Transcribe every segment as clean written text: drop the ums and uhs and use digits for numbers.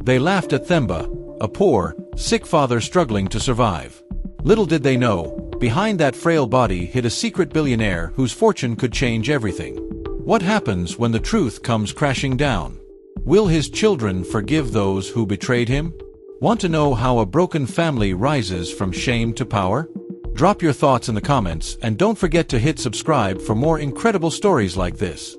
They laughed at Themba, a poor, sick father struggling to survive. Little did they know, behind that frail body hid a secret billionaire whose fortune could change everything. What happens when the truth comes crashing down? Will his children forgive those who betrayed him? Want to know how a broken family rises from shame to power? Drop your thoughts in the comments and don't forget to hit subscribe for more incredible stories like this.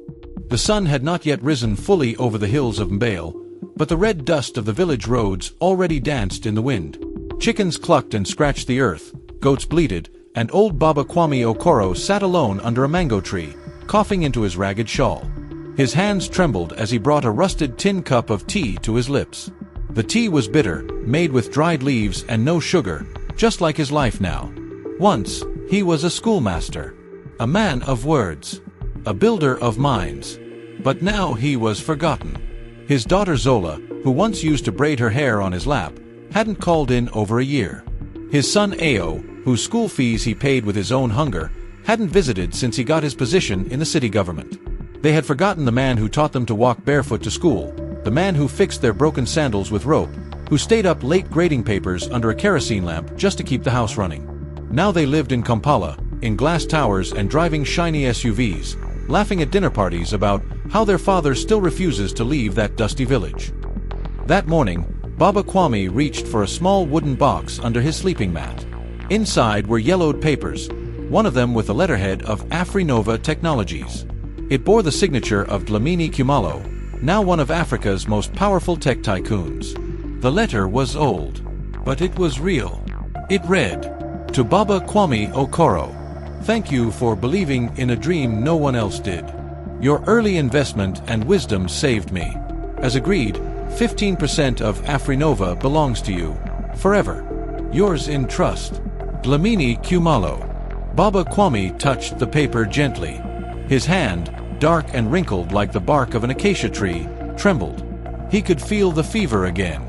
The sun had not yet risen fully over the hills of Mbale, but the red dust of the village roads already danced in the wind. Chickens clucked and scratched the earth, goats bleated, and old Baba Kwame Okoro sat alone under a mango tree, coughing into his ragged shawl. His hands trembled as he brought a rusted tin cup of tea to his lips. The tea was bitter, made with dried leaves and no sugar, just like his life now. Once, he was a schoolmaster, a man of words, a builder of minds. But now he was forgotten. His daughter Zola, who once used to braid her hair on his lap, hadn't called in over a year. His son Ao, whose school fees he paid with his own hunger, hadn't visited since he got his position in the city government. They had forgotten the man who taught them to walk barefoot to school, the man who fixed their broken sandals with rope, who stayed up late grading papers under a kerosene lamp just to keep the house running. Now they lived in Kampala, in glass towers and driving shiny SUVs, laughing at dinner parties about how their father still refuses to leave that dusty village. That morning, Baba Kwame reached for a small wooden box under his sleeping mat. Inside were yellowed papers, one of them with the letterhead of Afrinova Technologies. It bore the signature of Dlamini Kumalo, now one of Africa's most powerful tech tycoons. The letter was old, but it was real. It read, "To Baba Kwame Okoro, thank you for believing in a dream no one else did. Your early investment and wisdom saved me. As agreed, 15% of Afrinova belongs to you, forever. Yours in trust, Dlamini Kumalo." Baba Kwame touched the paper gently. His hand, dark and wrinkled like the bark of an acacia tree, trembled. He could feel the fever again.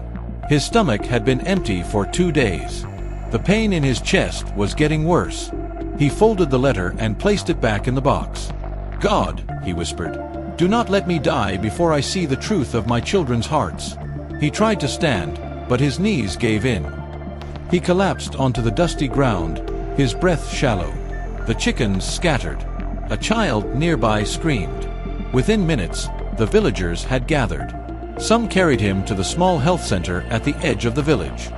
His stomach had been empty for 2 days. The pain in his chest was getting worse. He folded the letter and placed it back in the box. "God," he whispered, "do not let me die before I see the truth of my children's hearts." He tried to stand, but his knees gave in. He collapsed onto the dusty ground, his breath shallow. The chickens scattered. A child nearby screamed. Within minutes, the villagers had gathered. Some carried him to the small health center at the edge of the village.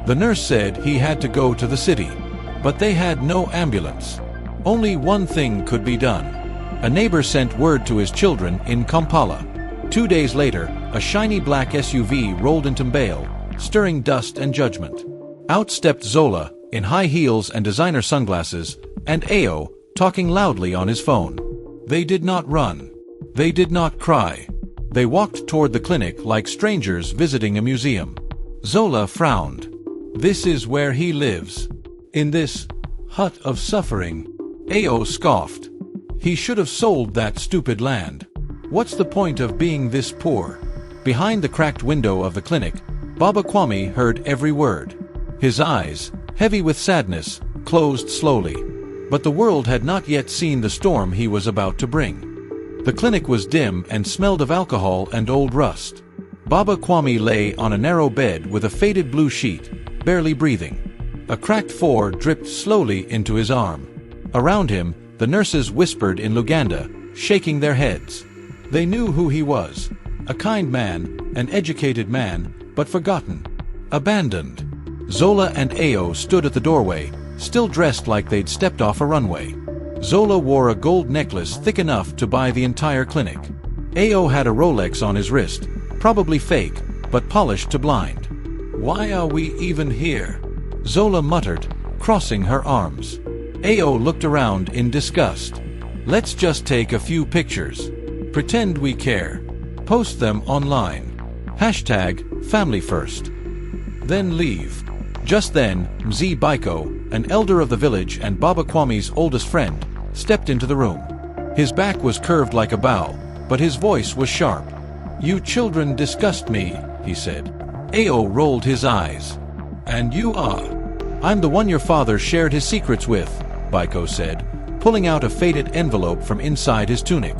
The nurse said he had to go to the city, but they had no ambulance. Only one thing could be done. A neighbor sent word to his children in Kampala. 2 days later, a shiny black SUV rolled into Mbale, stirring dust and judgment. Out stepped Zola, in high heels and designer sunglasses, and Ao, talking loudly on his phone. They did not run. They did not cry. They walked toward the clinic like strangers visiting a museum. Zola frowned. "This is where he lives. In this hut of suffering." Ao scoffed. "He should have sold that stupid land. What's the point of being this poor?" Behind the cracked window of the clinic, Baba Kwame heard every word. His eyes, heavy with sadness, closed slowly. But the world had not yet seen the storm he was about to bring. The clinic was dim and smelled of alcohol and old rust. Baba Kwame lay on a narrow bed with a faded blue sheet, barely breathing. A cracked four dripped slowly into his arm. Around him, the nurses whispered in Luganda, shaking their heads. They knew who he was. A kind man, an educated man, but forgotten. Abandoned. Zola and Ao stood at the doorway, still dressed like they'd stepped off a runway. Zola wore a gold necklace thick enough to buy the entire clinic. Ao had a Rolex on his wrist, probably fake, but polished to blind. "Why are we even here?" Zola muttered, crossing her arms. Ao looked around in disgust. "Let's just take a few pictures. Pretend we care. Post them online. #FamilyFirst. Then leave." Just then, Mzee Baiko, an elder of the village and Baba Kwame's oldest friend, stepped into the room. His back was curved like a bow, but his voice was sharp. "You children disgust me," he said. Ao rolled his eyes. "And you are?" "I'm the one your father shared his secrets with," Baiko said, pulling out a faded envelope from inside his tunic.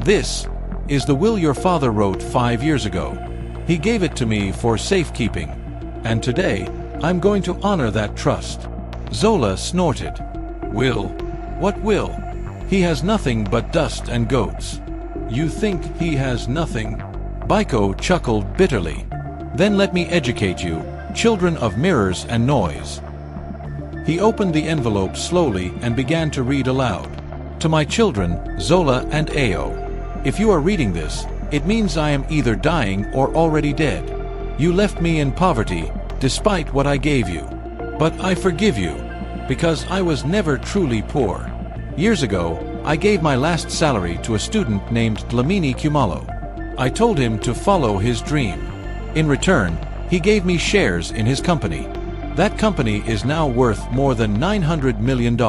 "This is the will your father wrote 5 years ago. He gave it to me for safekeeping. And today, I'm going to honor that trust. Zola snorted. Will? What will? He has nothing but dust and goats. You think he has nothing? Baiko chuckled bitterly. Then let me educate you, children of mirrors and noise. He opened the envelope slowly and began to read aloud. To my children, Zola and Ao. If you are reading this, it means I am either dying or already dead. You left me in poverty, despite what I gave you. But I forgive you, because I was never truly poor. Years ago, I gave my last salary to a student named Dlamini Kumalo. I told him to follow his dream. In return, he gave me shares in his company. That company is now worth more than $900 million.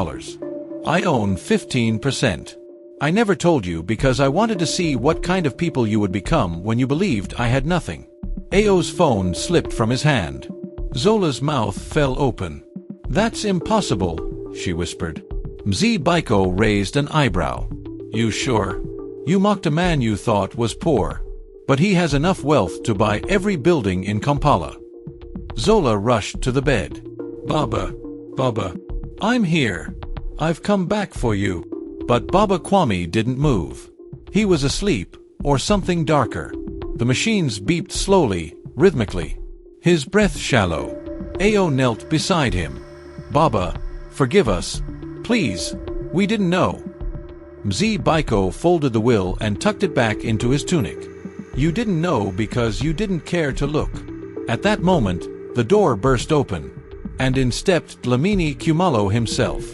I own 15%. I never told you because I wanted to see what kind of people you would become when you believed I had nothing. Ao's phone slipped from his hand. Zola's mouth fell open. That's impossible, she whispered. Mzee Baiko raised an eyebrow. You sure? You mocked a man you thought was poor. But he has enough wealth to buy every building in Kampala. Zola rushed to the bed. Baba, I'm here. I've come back for you. But Baba Kwame didn't move. He was asleep, or something darker. The machines beeped slowly, rhythmically. His breath shallow. Ao knelt beside him. Baba, forgive us. Please, we didn't know. Mzee Baiko folded the will and tucked it back into his tunic. You didn't know because you didn't care to look. At that moment, the door burst open, and in stepped Dlamini Kumalo himself.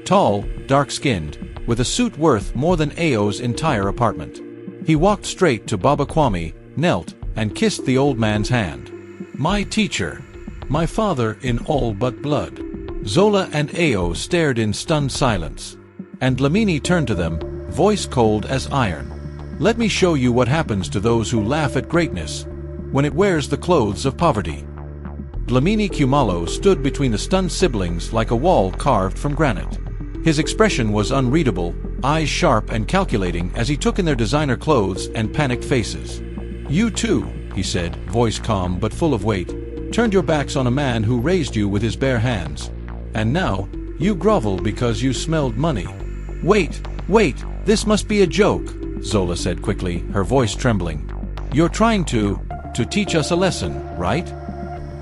Tall, dark-skinned, with a suit worth more than Ao's entire apartment. He walked straight to Baba Kwame, knelt, and kissed the old man's hand. My teacher. My father in all but blood. Zola and Ao stared in stunned silence. And Dlamini turned to them, voice cold as iron. Let me show you what happens to those who laugh at greatness, when it wears the clothes of poverty. Dlamini Kumalo stood between the stunned siblings like a wall carved from granite. His expression was unreadable, eyes sharp and calculating as he took in their designer clothes and panicked faces. You too, he said, voice calm but full of weight, turned your backs on a man who raised you with his bare hands. And now, you grovel because you smelled money. Wait, this must be a joke, Zola said quickly, her voice trembling. You're trying to teach us a lesson, right?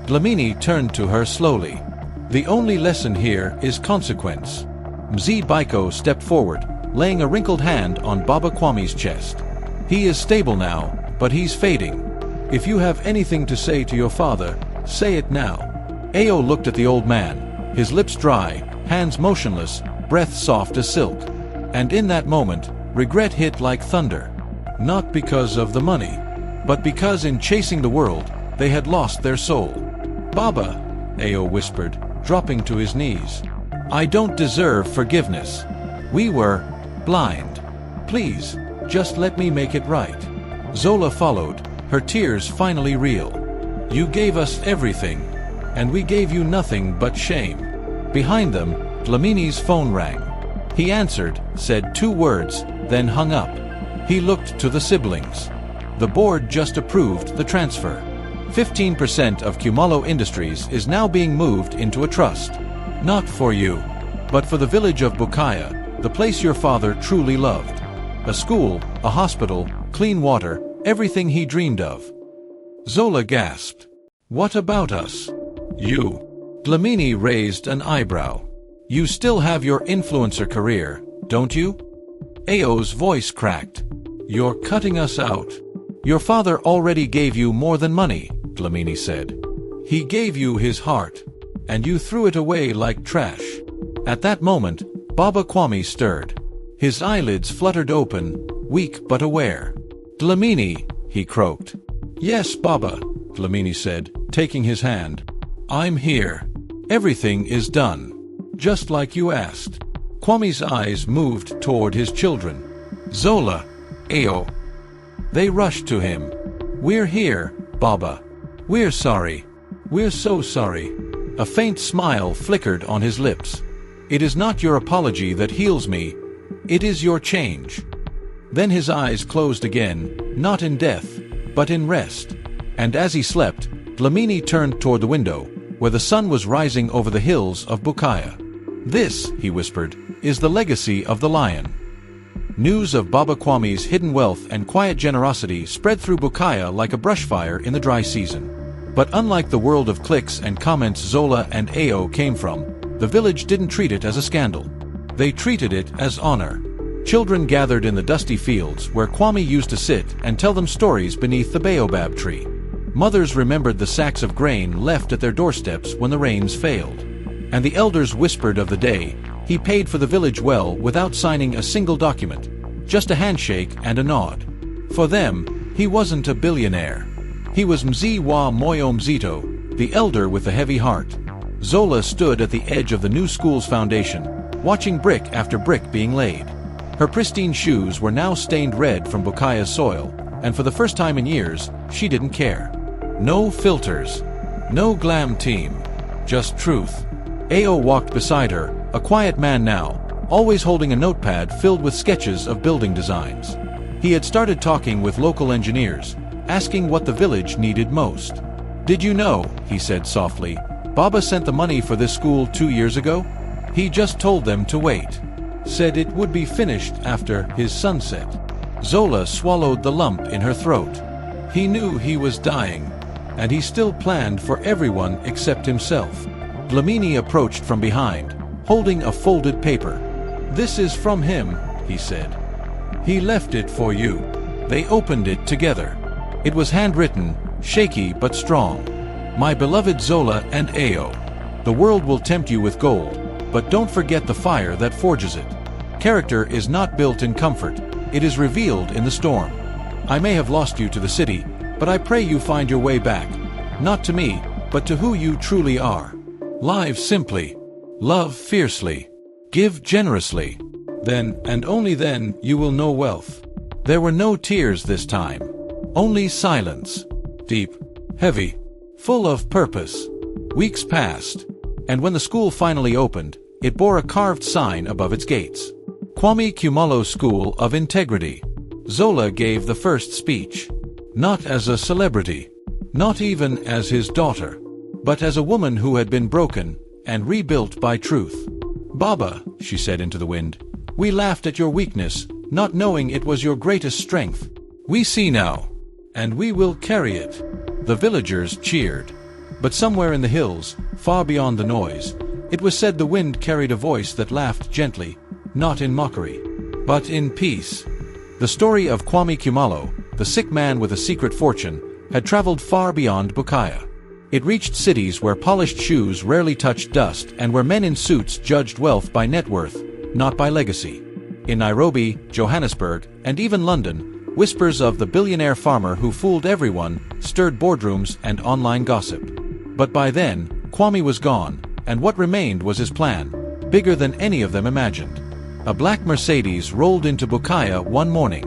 Dlamini turned to her slowly. The only lesson here is consequence. Mzee Baiko stepped forward, laying a wrinkled hand on Baba Kwame's chest. He is stable now, but he's fading. If you have anything to say to your father, say it now. Ao looked at the old man, his lips dry, hands motionless, breath soft as silk. And in that moment, regret hit like thunder. Not because of the money, but because in chasing the world, they had lost their soul. Baba, Ao whispered, dropping to his knees. I don't deserve forgiveness. We were blind. Please, just let me make it right. Zola followed, her tears finally real. You gave us everything, and we gave you nothing but shame. Behind them, Dlamini's phone rang. He answered, said 2 words, then hung up. He looked to the siblings. The board just approved the transfer. 15% of Kumalo Industries is now being moved into a trust. Not for you, but for the village of Bukaya, the place your father truly loved. A school, a hospital, clean water, everything he dreamed of. Zola gasped. What about us? You. Dlamini raised an eyebrow. You still have your influencer career, don't you? Ao's voice cracked. You're cutting us out. Your father already gave you more than money, Dlamini said. He gave you his heart, and you threw it away like trash. At that moment, Baba Kwame stirred. His eyelids fluttered open, weak but aware. Dlamini, he croaked. Yes, Baba, Dlamini said, taking his hand. I'm here. Everything is done. Just like you asked. Kwame's eyes moved toward his children. Zola, Ao. They rushed to him. We're here, Baba. We're sorry. We're so sorry. A faint smile flickered on his lips. It is not your apology that heals me. It is your change. Then his eyes closed again, not in death, but in rest. And as he slept, Dlamini turned toward the window, where the sun was rising over the hills of Bukaya. "This," he whispered, "is the legacy of the lion." News of Baba Kwame's hidden wealth and quiet generosity spread through Bukaya like a brushfire in the dry season. But unlike the world of clicks and comments Zola and Ao came from, the village didn't treat it as a scandal. They treated it as honor. Children gathered in the dusty fields where Kwame used to sit and tell them stories beneath the baobab tree. Mothers remembered the sacks of grain left at their doorsteps when the rains failed. And the elders whispered of the day he paid for the village well without signing a single document, just a handshake and a nod. For them, he wasn't a billionaire. He was Mzee wa Moyo Mzito, the elder with the heavy heart. Zola stood at the edge of the new school's foundation, watching brick after brick being laid. Her pristine shoes were now stained red from Bukaya's soil, and for the first time in years, she didn't care. No filters. No glam team. Just truth. Ao walked beside her, a quiet man now, always holding a notepad filled with sketches of building designs. He had started talking with local engineers, asking what the village needed most. "Did you know," he said softly, "Baba sent the money for this school 2 years ago? He just told them to wait. Said it would be finished after his sunset." Zola swallowed the lump in her throat. He knew he was dying, and he still planned for everyone except himself. Dlamini approached from behind, holding a folded paper. "This is from him," he said. "He left it for you." They opened it together. It was handwritten, shaky but strong. "My beloved Zola and Ao, the world will tempt you with gold, but don't forget the fire that forges it. Character is not built in comfort, it is revealed in the storm. I may have lost you to the city, but I pray you find your way back, not to me, but to who you truly are. Live simply, love fiercely, give generously. Then, and only then, you will know wealth." There were no tears this time, only silence, deep, heavy, full of purpose. Weeks passed, and when the school finally opened, it bore a carved sign above its gates. Kwame Kumalo School of Integrity. Zola gave the first speech. Not as a celebrity, not even as his daughter, but as a woman who had been broken and rebuilt by truth. "Baba," she said into the wind, "we laughed at your weakness, not knowing it was your greatest strength. We see now, and we will carry it." The villagers cheered. But somewhere in the hills, far beyond the noise, it was said the wind carried a voice that laughed gently, not in mockery, but in peace. The story of Kwame Kumalo, the sick man with a secret fortune, had traveled far beyond Bukaya. It reached cities where polished shoes rarely touched dust and where men in suits judged wealth by net worth, not by legacy. In Nairobi, Johannesburg, and even London, whispers of the billionaire farmer who fooled everyone stirred boardrooms and online gossip. But by then, Kwame was gone, and what remained was his plan, bigger than any of them imagined. A black Mercedes rolled into Bukaya one morning.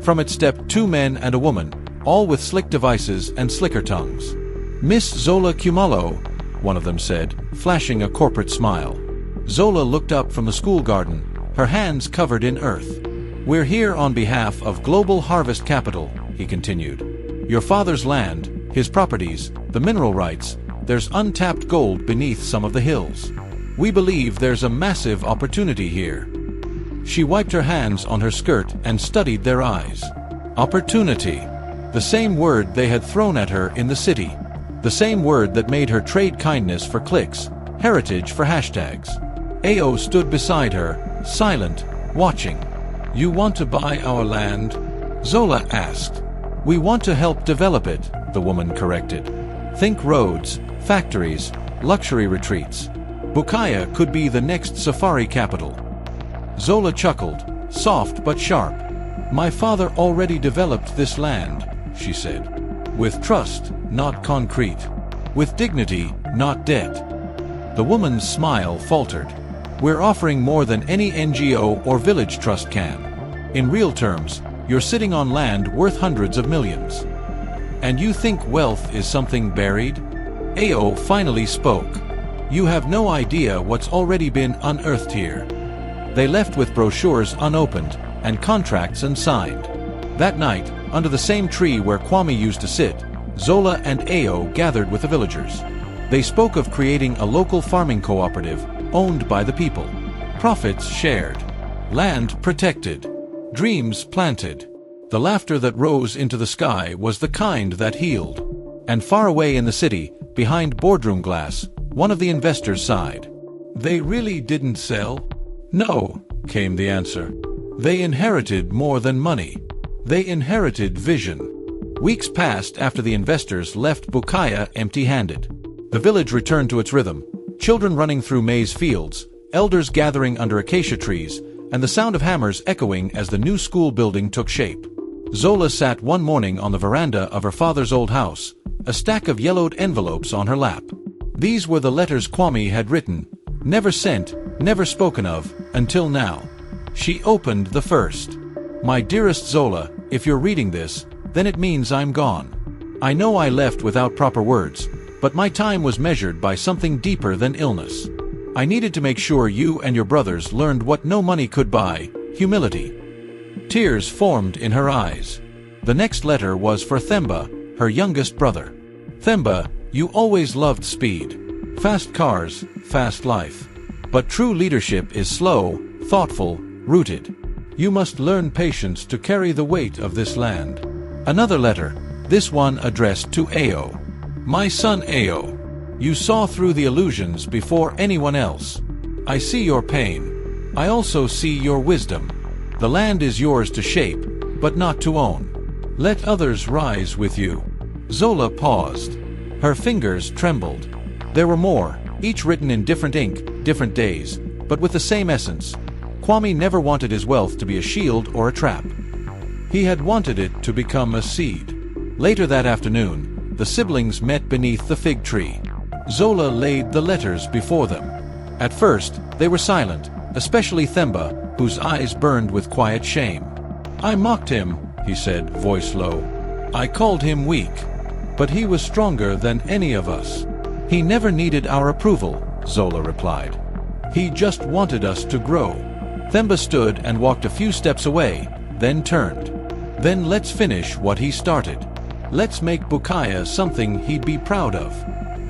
From it stepped 2 men and a woman, all with slick devices and slicker tongues. "Miss Zola Kumalo," one of them said, flashing a corporate smile. Zola looked up from the school garden, her hands covered in earth. "We're here on behalf of Global Harvest Capital," he continued. "Your father's land, his properties, the mineral rights, there's untapped gold beneath some of the hills. We believe there's a massive opportunity here." She wiped her hands on her skirt and studied their eyes. Opportunity. The same word they had thrown at her in the city. The same word that made her trade kindness for clicks, heritage for hashtags. Ao stood beside her, silent, watching. "You want to buy our land?" Zola asked. "We want to help develop it," the woman corrected. "Think roads, factories, luxury retreats. Bukaya could be the next safari capital." Zola chuckled, soft but sharp. "My father already developed this land," she said. "With trust, not concrete. With dignity, not debt." The woman's smile faltered. "We're offering more than any NGO or village trust can. In real terms, you're sitting on land worth hundreds of millions. And you think wealth is something buried?" Ao finally spoke. "You have no idea what's already been unearthed here." They left with brochures unopened and contracts unsigned. That night, under the same tree where Kwame used to sit, Zola and Ao gathered with the villagers. They spoke of creating a local farming cooperative owned by the people. Profits shared. Land protected. Dreams planted. The laughter that rose into the sky was the kind that healed. And far away in the city, behind boardroom glass, one of the investors sighed. They really didn't sell? No, came the answer. They inherited more than money. They inherited vision. Weeks passed after the investors left Bukaya empty-handed. The village returned to its rhythm, children running through maize fields, elders gathering under acacia trees, and the sound of hammers echoing as the new school building took shape. Zola sat one morning on the veranda of her father's old house, a stack of yellowed envelopes on her lap. These were the letters Kwame had written, never sent, never spoken of, until now. She opened the first. My dearest Zola, if you're reading this, then it means I'm gone. I know I left without proper words, but my time was measured by something deeper than illness. I needed to make sure you and your brothers learned what no money could buy, humility. Tears formed in her eyes. The next letter was for Themba, her youngest brother. Themba, you always loved speed. Fast cars, fast life. But true leadership is slow, thoughtful, rooted. You must learn patience to carry the weight of this land. Another letter, this one addressed to Ao. My son Ao, you saw through the illusions before anyone else. I see your pain. I also see your wisdom. The land is yours to shape, but not to own. Let others rise with you. Zola paused. Her fingers trembled. There were more, each written in different ink, different days, but with the same essence. Kwame never wanted his wealth to be a shield or a trap. He had wanted it to become a seed. Later that afternoon, the siblings met beneath the fig tree. Zola laid the letters before them. At first, they were silent, especially Themba, whose eyes burned with quiet shame. I mocked him, he said, voice low. I called him weak. But he was stronger than any of us. He never needed our approval, Zola replied. He just wanted us to grow. Themba stood and walked a few steps away, then turned. Then let's finish what he started. Let's make Bukaya something he'd be proud of.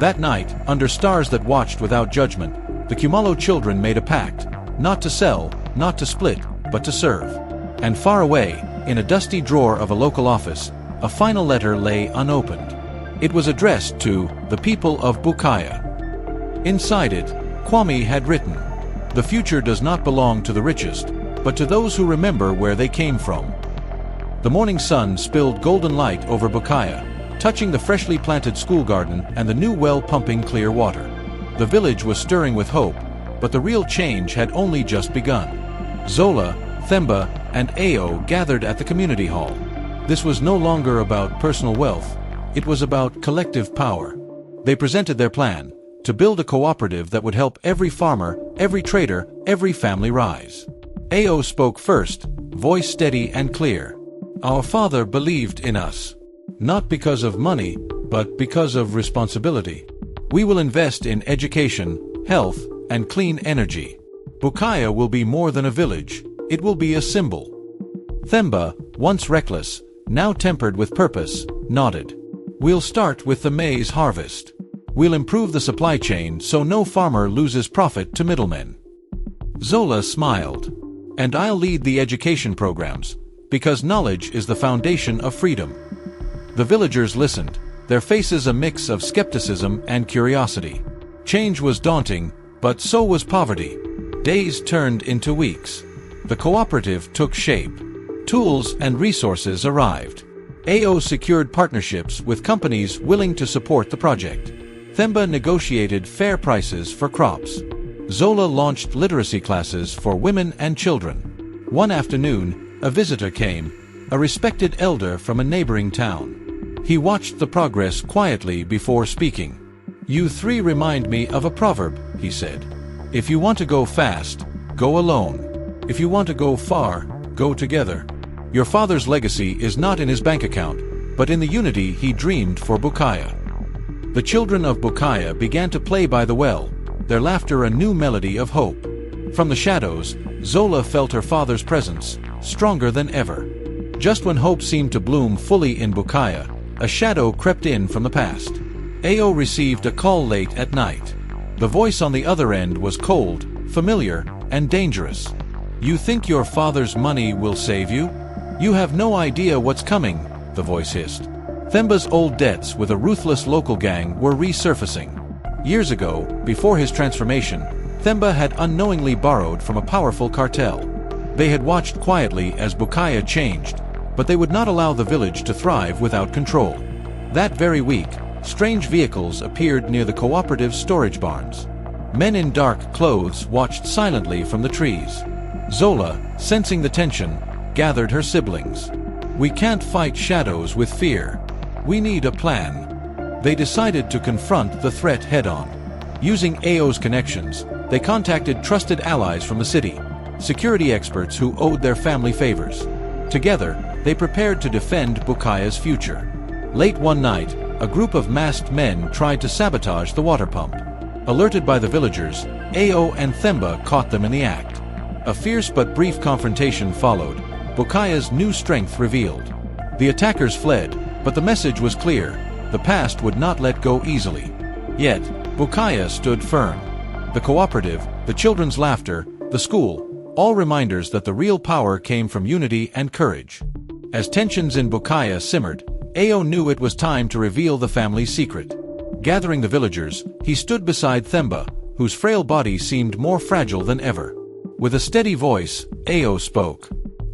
That night, under stars that watched without judgment, the Kumalo children made a pact, not to sell, not to split, but to serve. And far away, in a dusty drawer of a local office, a final letter lay unopened. It was addressed to the people of Bukaya. Inside it, Kwame had written, the future does not belong to the richest, but to those who remember where they came from. The morning sun spilled golden light over Bukaya, touching the freshly planted school garden and the new well pumping clear water. The village was stirring with hope, but the real change had only just begun. Zola, Themba, and Ao gathered at the community hall. This was no longer about personal wealth, it was about collective power. They presented their plan, to build a cooperative that would help every farmer, every trader, every family rise. Ao spoke first, voice steady and clear. Our father believed in us. Not because of money, but because of responsibility. We will invest in education, health, and clean energy. Bukaya will be more than a village, it will be a symbol. Themba, once reckless, now tempered with purpose, nodded. We'll start with the maize harvest. We'll improve the supply chain so no farmer loses profit to middlemen. Zola smiled. And I'll lead the education programs, because knowledge is the foundation of freedom. The villagers listened, their faces a mix of skepticism and curiosity. Change was daunting, but so was poverty. Days turned into weeks. The cooperative took shape. Tools and resources arrived. Ao secured partnerships with companies willing to support the project. Themba negotiated fair prices for crops. Zola launched literacy classes for women and children. One afternoon, a visitor came, a respected elder from a neighboring town. He watched the progress quietly before speaking. You three remind me of a proverb, he said. If you want to go fast, go alone. If you want to go far, go together. Your father's legacy is not in his bank account, but in the unity he dreamed for Bukaya. The children of Bukaya began to play by the well, their laughter a new melody of hope. From the shadows, Zola felt her father's presence, stronger than ever. Just when hope seemed to bloom fully in Bukaya, a shadow crept in from the past. Ao received a call late at night. The voice on the other end was cold, familiar, and dangerous. "You think your father's money will save you? You have no idea what's coming," the voice hissed. Themba's old debts with a ruthless local gang were resurfacing. Years ago, before his transformation, Themba had unknowingly borrowed from a powerful cartel. They had watched quietly as Bukaya changed, but they would not allow the village to thrive without control. That very week, strange vehicles appeared near the cooperative's storage barns. Men in dark clothes watched silently from the trees. Zola, sensing the tension, gathered her siblings. "We can't fight shadows with fear. We need a plan." They decided to confront the threat head-on. Using Ao's connections, they contacted trusted allies from the city, security experts who owed their family favors. Together, they prepared to defend Bukaya's future. Late one night, a group of masked men tried to sabotage the water pump. Alerted by the villagers, Ao and Themba caught them in the act. A fierce but brief confrontation followed, Bukaya's new strength revealed. The attackers fled, but the message was clear: the past would not let go easily. Yet, Bukaya stood firm. The cooperative, the children's laughter, the school, all reminders that the real power came from unity and courage. As tensions in Bukaya simmered, Ao knew it was time to reveal the family's secret. Gathering the villagers, he stood beside Themba, whose frail body seemed more fragile than ever. With a steady voice, Ao spoke.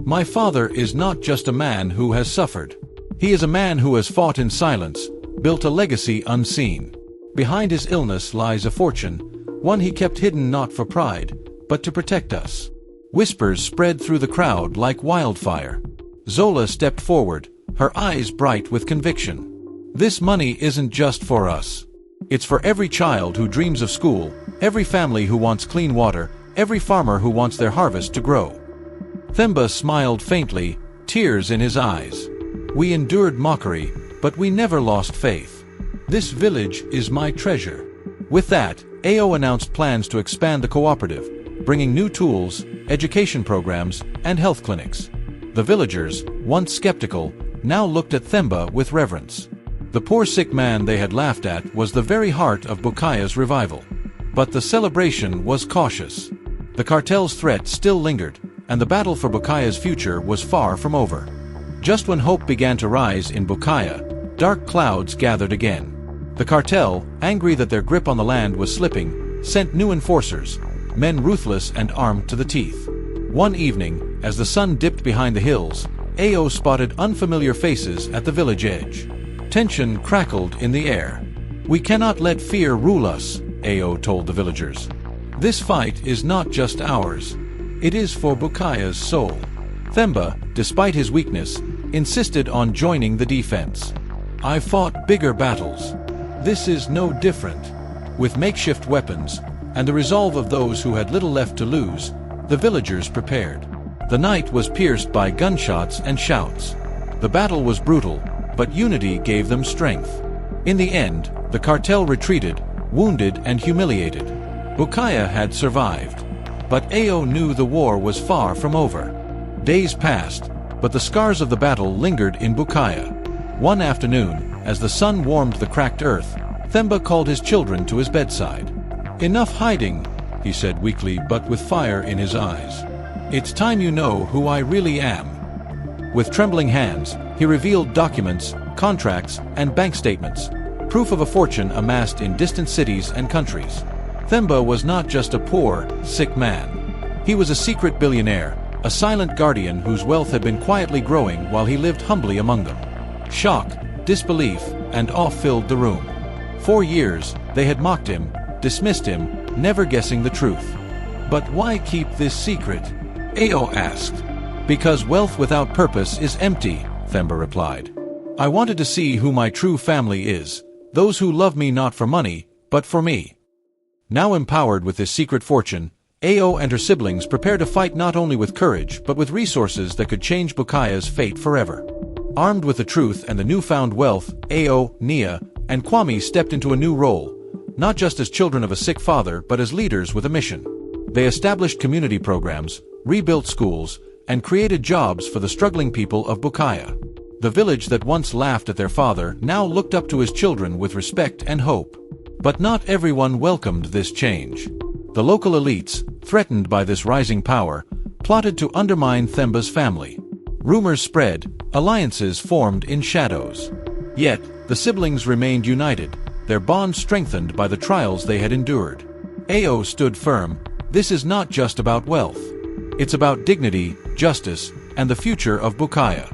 "My father is not just a man who has suffered. He is a man who has fought in silence, built a legacy unseen. Behind his illness lies a fortune, one he kept hidden not for pride, but to protect us." Whispers spread through the crowd like wildfire. Zola stepped forward, her eyes bright with conviction. "This money isn't just for us. It's for every child who dreams of school, every family who wants clean water, every farmer who wants their harvest to grow." Themba smiled faintly, tears in his eyes. "We endured mockery, but we never lost faith. This village is my treasure." With that, Ao announced plans to expand the cooperative, bringing new tools, education programs, and health clinics. The villagers, once skeptical, now looked at Themba with reverence. The poor sick man they had laughed at was the very heart of Bukaya's revival. But the celebration was cautious. The cartel's threat still lingered, and the battle for Bukaya's future was far from over. Just when hope began to rise in Bukaya, dark clouds gathered again. The cartel, angry that their grip on the land was slipping, sent new enforcers, men ruthless and armed to the teeth. One evening, as the sun dipped behind the hills, Ao spotted unfamiliar faces at the village edge. Tension crackled in the air. "We cannot let fear rule us," Ao told the villagers. "This fight is not just ours. It is for Bukaya's soul." Themba, despite his weakness, insisted on joining the defense. "I fought bigger battles. This is no different." With makeshift weapons, and the resolve of those who had little left to lose, the villagers prepared. The night was pierced by gunshots and shouts. The battle was brutal, but unity gave them strength. In the end, the cartel retreated, wounded and humiliated. Bukaya had survived. But Ao knew the war was far from over. Days passed, but the scars of the battle lingered in Bukaya. One afternoon, as the sun warmed the cracked earth, Themba called his children to his bedside. "Enough hiding," he said weakly but with fire in his eyes. "It's time you know who I really am." With trembling hands, he revealed documents, contracts, and bank statements, proof of a fortune amassed in distant cities and countries. Themba was not just a poor, sick man. He was a secret billionaire, a silent guardian whose wealth had been quietly growing while he lived humbly among them. Shock, disbelief, and awe filled the room. For years, they had mocked him, dismissed him, never guessing the truth. "But why keep this secret?" Ao asked. "Because wealth without purpose is empty," Themba replied. "I wanted to see who my true family is, those who love me not for money, but for me." Now empowered with this secret fortune, Ao and her siblings prepare to fight not only with courage but with resources that could change Bukaya's fate forever. Armed with the truth and the newfound wealth, Ao, Nia, and Kwame stepped into a new role, not just as children of a sick father but as leaders with a mission. They established community programs, rebuilt schools, and created jobs for the struggling people of Bukaya. The village that once laughed at their father now looked up to his children with respect and hope. But not everyone welcomed this change. The local elites, threatened by this rising power, plotted to undermine Themba's family. Rumors spread, alliances formed in shadows. Yet, the siblings remained united, their bond strengthened by the trials they had endured. Ao stood firm. This is not just about wealth. It's about dignity, justice, and the future of Bukaya.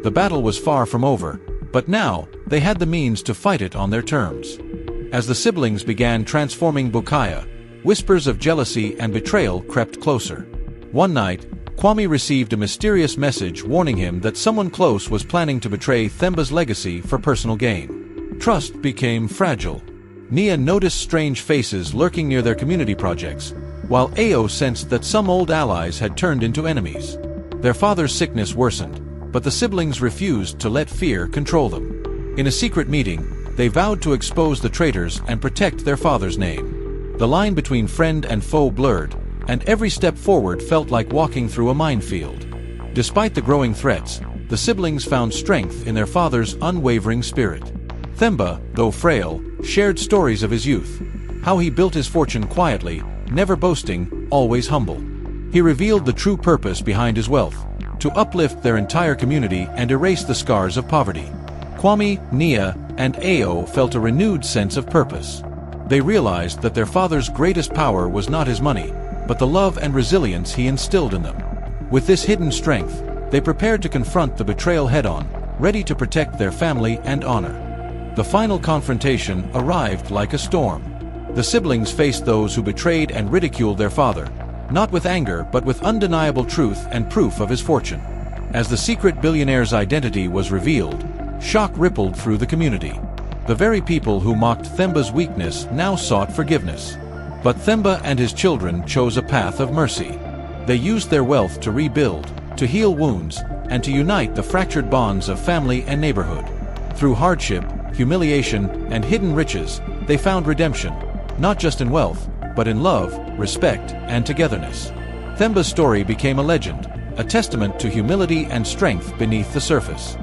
The battle was far from over, but now, they had the means to fight it on their terms. As the siblings began transforming Bukaya, whispers of jealousy and betrayal crept closer. One night, Kwame received a mysterious message warning him that someone close was planning to betray Themba's legacy for personal gain. Trust became fragile. Nia noticed strange faces lurking near their community projects, while Ao sensed that some old allies had turned into enemies. Their father's sickness worsened, but the siblings refused to let fear control them. In a secret meeting, they vowed to expose the traitors and protect their father's name. The line between friend and foe blurred, and every step forward felt like walking through a minefield. Despite the growing threats, the siblings found strength in their father's unwavering spirit. Themba, though frail, shared stories of his youth, how he built his fortune quietly, never boasting, always humble. He revealed the true purpose behind his wealth, to uplift their entire community and erase the scars of poverty. Kwame, Nia, and Ao felt a renewed sense of purpose. They realized that their father's greatest power was not his money, but the love and resilience he instilled in them. With this hidden strength, they prepared to confront the betrayal head-on, ready to protect their family and honor. The final confrontation arrived like a storm. The siblings faced those who betrayed and ridiculed their father, not with anger but with undeniable truth and proof of his fortune. As the secret billionaire's identity was revealed, shock rippled through the community. The very people who mocked Themba's weakness now sought forgiveness. But Themba and his children chose a path of mercy. They used their wealth to rebuild, to heal wounds, and to unite the fractured bonds of family and neighborhood. Through hardship, humiliation, and hidden riches, they found redemption, not just in wealth, but in love, respect, and togetherness. Themba's story became a legend, a testament to humility and strength beneath the surface.